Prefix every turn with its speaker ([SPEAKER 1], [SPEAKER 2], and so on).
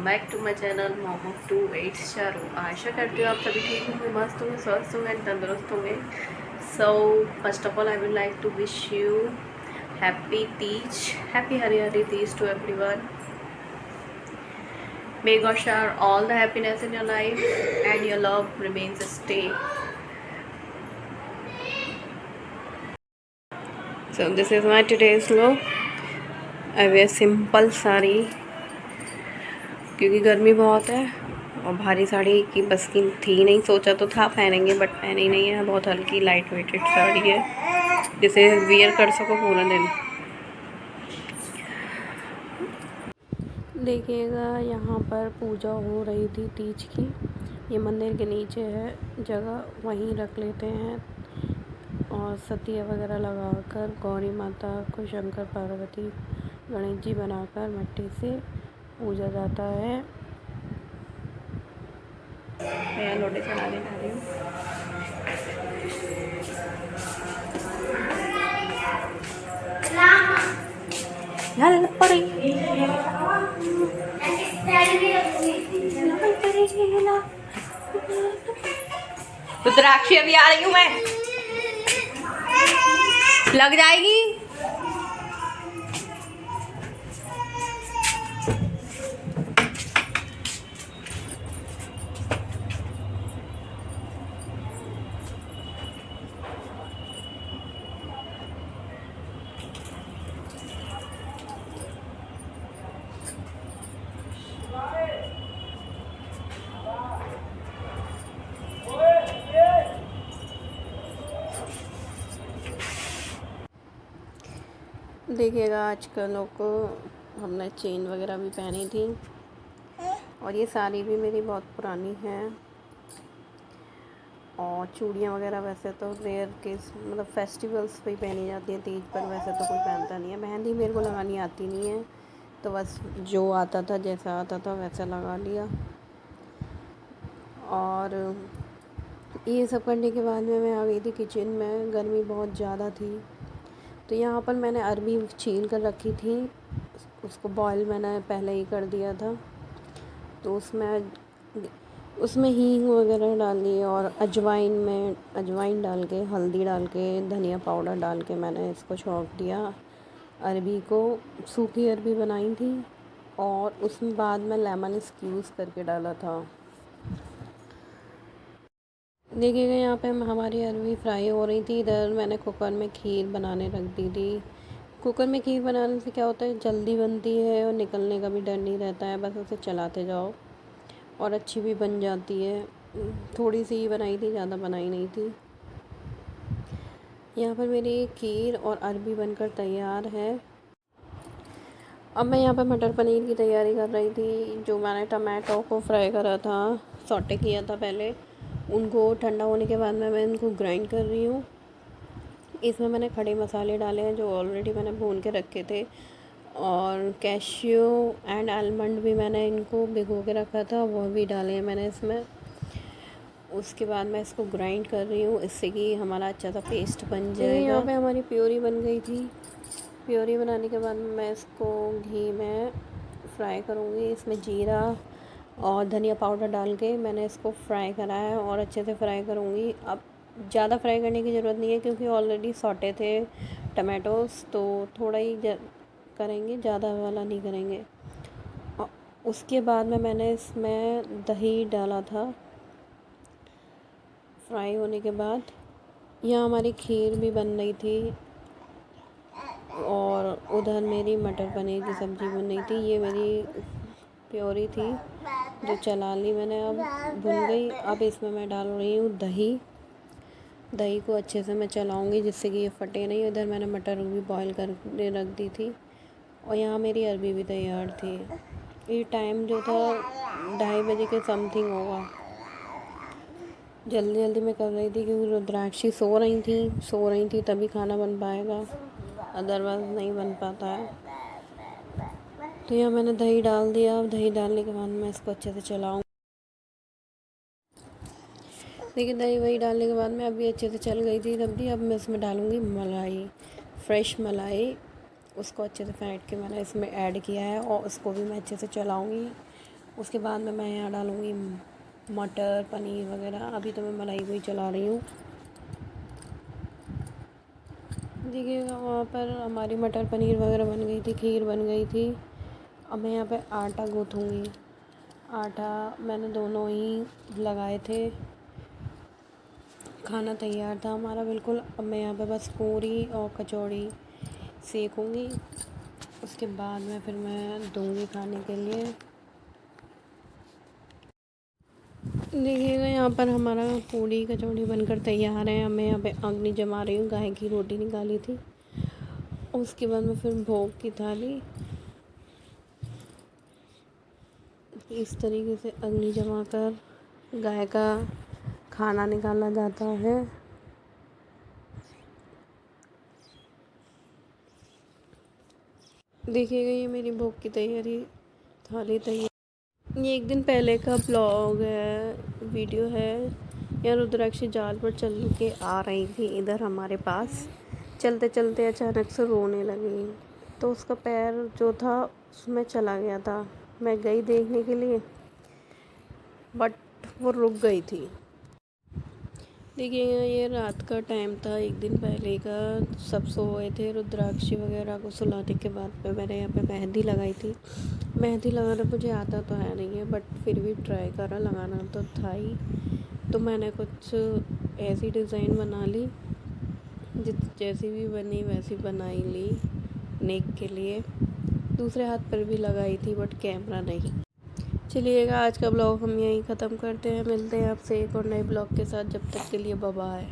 [SPEAKER 1] Back to my channel mom of 2 8 चारों। आशा करती हूँ आप सभी ठीक होंगे, मस्त होंगे, स्वस्थ होंगे, तंदुरुस्त होंगे। So first of all I would like to wish you happy Teej, happy Hari Hari Teej to everyone. May God shower all the happiness in your life and your love remains stay. So this is my today's look. I wear simple sari क्योंकि गर्मी बहुत है और भारी साड़ी की बस की थी नहीं। सोचा तो था पहनेंगे बट पहने ही नहीं है। बहुत हल्की लाइट वेटेड साड़ी है जिसे वियर कर सको पूरा दिन। देखिएगा यहाँ पर पूजा हो रही थी तीज की। ये मंदिर के नीचे है जगह, वहीं रख लेते हैं और सतिया वगैरह लगाकर गौरी माता को शंकर पार्वती गणेश जी बनाकर मिट्टी से पूजा जाता है। मैं लोटे चढ़ाने जा रही हूँ। रुद्राक्षी अभी आ रही हूँ मैं, लग जाएगी। देखिएगा आजकल को हमने चेन वगैरह भी पहनी थी और ये साड़ी भी मेरी बहुत पुरानी है। और चूड़ियाँ वगैरह वैसे तो रेयर केस मतलब फेस्टिवल्स पे ही पहनी जाती है, तीज पर वैसे तो कोई पहनता नहीं है। मेहंदी मेरे को लगानी आती नहीं है, तो बस जो आता था जैसा आता था वैसा लगा लिया। और ये सब करने के बाद में मैं आ गई थी किचन में। गर्मी बहुत ज़्यादा थी तो यहाँ पर मैंने अरबी छील कर रखी थी, उसको बॉईल मैंने पहले ही कर दिया था। तो उसमें हींग वगैरह डाली और अजवाइन डाल के, हल्दी डाल के, धनिया पाउडर डाल के मैंने इसको छोंक दिया। अरबी को सूखी अरबी बनाई थी और उसमें बाद में लेमन स्क्यूज़ करके डाला था। देखिएगा यहाँ पे हमारी अरबी फ्राई हो रही थी। इधर मैंने कुकर में खीर बनाने रख दी थी। कुकर में खीर बनाने से क्या होता है, जल्दी बनती है और निकलने का भी डर नहीं रहता है, बस उसे चलाते जाओ और अच्छी भी बन जाती है। थोड़ी सी ही बनाई थी, ज़्यादा बनाई नहीं थी। यहाँ पर मेरी खीर और अरबी बनकर तैयार है। अब मैं यहाँ पर मटर पनीर की तैयारी कर रही थी। जो मैंने टमाटो को फ्राई करा था, सॉटे किया था पहले, उनको ठंडा होने के बाद में मैं इनको ग्राइंड कर रही हूँ। इसमें मैंने खड़े मसाले डाले हैं जो ऑलरेडी मैंने भून के रखे थे, और कैश्यू एंड आलमंड भी मैंने इनको भिगो के रखा था, वो भी डाले हैं मैंने इसमें। उसके बाद मैं इसको ग्राइंड कर रही हूँ इससे कि हमारा अच्छा सा पेस्ट बन जाएगा। यहाँ पे हमारी प्योरी बन गई थी। प्योरी बनाने के बाद मैं इसको घी में फ्राई करूँगी। इसमें जीरा और धनिया पाउडर डाल के मैंने इसको फ्राई करा है और अच्छे से फ्राई करूँगी। अब ज़्यादा फ्राई करने की ज़रूरत नहीं है क्योंकि ऑलरेडी सॉटे थे टमाटोस, तो थोड़ा ही करेंगे, ज़्यादा वाला नहीं करेंगे। और उसके बाद में मैंने इसमें दही डाला था फ्राई होने के बाद। यहाँ हमारी खीर भी बन रही थी और उधर मेरी मटर पनीर की सब्ज़ी बन रही थी। ये मेरी प्योरी थी जो चला ली मैंने, अब भुन गई। अब इसमें मैं डाल रही हूँ दही। दही को अच्छे से मैं चलाऊँगी जिससे कि ये फटे नहीं। इधर मैंने मटर भी बॉईल करके रख दी थी और यहाँ मेरी अरबी भी तैयार थी। ये टाइम जो था 2:30 बजे के समथिंग होगा। जल्दी जल्दी मैं कर रही थी क्योंकि रुद्राक्षी सो रही थी तभी खाना बन पाएगा, अदरवाइज़ नहीं बन पाता है। तो यहाँ मैंने दही डाल दिया। अब दही डालने के बाद मैं इसको अच्छे से चलाऊँ। देखिए दही वही डालने के बाद में अभी अच्छे से चल गई थी सब्ज़ी। अब मैं इसमें डालूँगी मलाई, फ्रेश मलाई। उसको अच्छे से फेंट के मैंने इसमें ऐड किया है और उसको भी मैं अच्छे से चलाऊँगी उसके बाद में मैं यहाँ डालूँगी मटर पनीर वगैरह। अभी तो मैं मलाई वही चला रही हूँ। देखिएगा वहाँ पर हमारी मटर पनीर वगैरह बन गई थी, खीर बन गई थी। अब मैं यहाँ पे आटा गूँथूँगी। आटा मैंने दोनों ही लगाए थे। खाना तैयार था हमारा बिल्कुल। अब मैं यहाँ पे बस पूरी और कचौड़ी सेकूँगी। उसके बाद में फिर मैं दूँगी खाने के लिए। देखिएगा यहाँ पर हमारा पूरी कचौड़ी बनकर तैयार है। अब मैं यहाँ पे अग्नि जमा रही हूँ। गाय की रोटी निकाली थी। उसके बाद में फिर भोग की थाली इस तरीके से अग्नि जमा कर गाय का खाना निकाला जाता है। देखिएगा ये मेरी भोग की तैयारी थाली तैयार। ये एक दिन पहले का ब्लॉग है, वीडियो है। यहाँ रुद्राक्षी जाल पर चल के आ रही थी इधर हमारे पास। चलते चलते अचानक से रोने लगी, तो उसका पैर जो था उसमें चला गया था। मैं गई देखने के लिए, बट वो रुक गई थी। देखिए ये रात का टाइम था, एक दिन पहले का। सब सोए थे। रुद्राक्षी वगैरह को सुलाने के बाद में मैंने यहाँ पे मेहंदी लगाई थी। मेहंदी लगाना मुझे आता तो है नहीं है, बट फिर भी ट्राई करा, लगाना तो था ही। तो मैंने कुछ ऐसी डिज़ाइन बना ली, जैसी भी बनी वैसी बनाई ली नेक के लिए। दूसरे हाथ पर भी लगाई थी, बट कैमरा नहीं। चलिएगा आज का ब्लॉग हम यहीं ख़त्म करते हैं। मिलते हैं आपसे एक और नए ब्लॉग के साथ। जब तक के लिए बाय बाय।